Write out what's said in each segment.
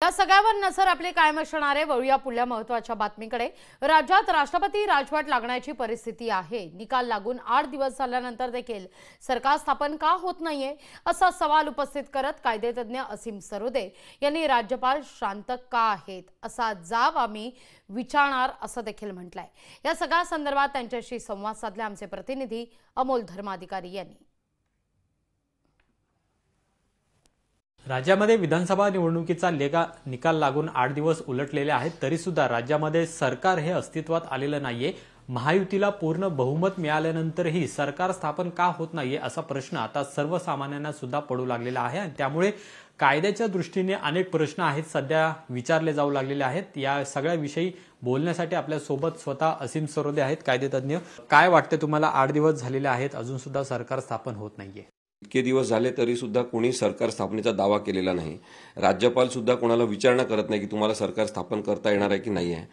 या सगळ्यावर नजर आपली कायम असणार आहे। वळूया पुढल्या महत्त्वाच्या बातमीकडे। राज्यात राष्ट्रपती राजवट लागण्याची परिस्थिती आहे। निकाल लागून 8 दिवस झाल्यानंतर देखील सरकार स्थापन का होत नाहीये असा सवाल उपस्थित करत कायदेतज्ञ असीम सरोदे यांनी राज्यपाल शांत का आहेत असा जाब आम्ही विचारणार असं देखील म्हटलंय। या सगळ्या संदर्भात त्यांच्याशी संवाद साधले आमचे प्रतिनिधी अमोल धर्माधिकारी यांनी। राज्यामध्ये विधानसभा निवडणुकीचा निकाल लागून 8 दिवस उलटलेले आहेत, तरी सुद्धा राज्यामध्ये सरकार हे अस्तित्वात आलेलं नाहीये। महायुतीला पूर्ण बहुमत मिळाल्यानंतरही सरकार स्थापन का होत नाहीये असा प्रश्न आता सर्वसामान्यांना सुद्धा पडू लागलेला आहे आणि त्यामुळे कायद्याच्या दृष्टीने अनेक प्रश्न आहेत सध्या विचारले जाऊ लागलेले आहेत। या सगळ्या विषयी बोलण्यासाठी आपल्या सोबत स्वतः असीम सरोदे आहेत, कायदेतज्ञ। काय वाटते तुम्हाला? 8 दिवस झालेले आहेत, अजून सुद्धा सरकार स्थापन होत नाहीये। इतके दिवस झाले तरी सुद्धा कोणी सरकार स्थापनेचा दावा केलेला नाही। राज्यपाल सुद्धा कोणाला विचारणा करत नाही की तुम्हाला सरकार स्थापन करता येणार आहे की नाही आहे,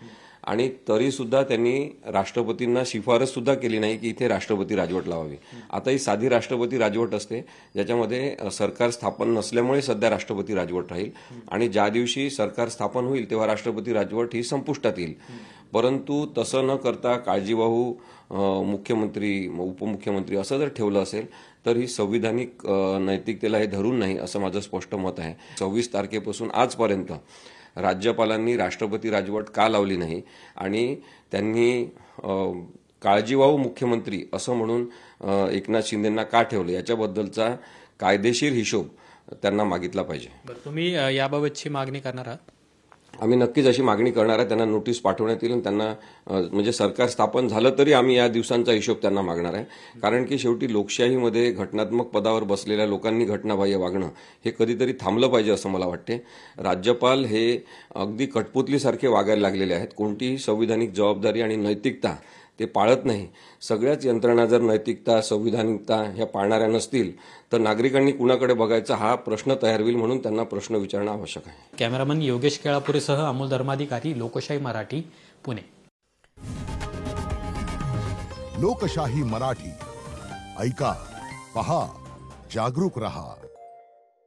आणि तरी सुद्धा त्यांनी राष्ट्रपतींना शिफारस सुद्धा केली नाही की इथे राष्ट्रपती राजवट लावावी। आता ही साधी राष्ट्रपती राजवट असते ज्याच्यामध्ये सरकार स्थापन नसल्यामुळे सध्या राष्ट्रपती राजवट राहील आणि ज्या दिवशी सरकार स्थापन होईल तेव्हा राष्ट्रपती राजवट ही संपुष्टात येईल। परंतु तसं न करता काळजीवाहू मुख्यमंत्री उपमुख्यमंत्री असं जर ठेवलं असेल तर ही संविधानिक नैतिकतेला हे धरून नाही असं माझं स्पष्ट मत आहे। 26 तारखेपासून आजपर्यंत राज्यपालांनी राष्ट्रपती राजवट का लावली नाही आणि त्यांनी काळजीवाहू मुख्यमंत्री असं म्हणून एकनाथ शिंदेंना का ठेवलं याच्याबद्दलचा कायदेशीर हिशोब त्यांना मागितला पाहिजे। तुम्ही याबाबतची मागणी करणार आहात? आम्ही नक्कीच अशी मागणी करणार आहे। त्यांना नोटीस पाठवण्यात येईल आणि त्यांना म्हणजे सरकार स्थापन झालं तरी आम्ही या दिवसांचा हिशोब त्यांना मागणार आहे, कारण की शेवटी लोकशाहीमध्ये घटनात्मक पदावर बसलेल्या लोकांनी घटनाबाह्य वागणं हे कधीतरी थांबलं पाहिजे असं मला वाटते। राज्यपाल हे अगदी कठपुतलीसारखे वागायला लागलेले आहेत, कोणतीही संविधानिक जबाबदारी आणि नैतिकता ते पाळत नाही। सगळ्याच यंत्रणा जर नैतिकता संविधानिकता ह्या पाळणाऱ्या नसतील तर नागरिकांनी कुणाकडे बघायचा हा प्रश्न तयार होईल, म्हणून त्यांना प्रश्न विचारणं आवश्यक आहे। कॅमेरामन योगेश केळापुरेसह अमोल धर्माधिकारी, लोकशाही मराठी, पुणे। लोकशाही मराठी ऐका, पहा, जागरूक रहा।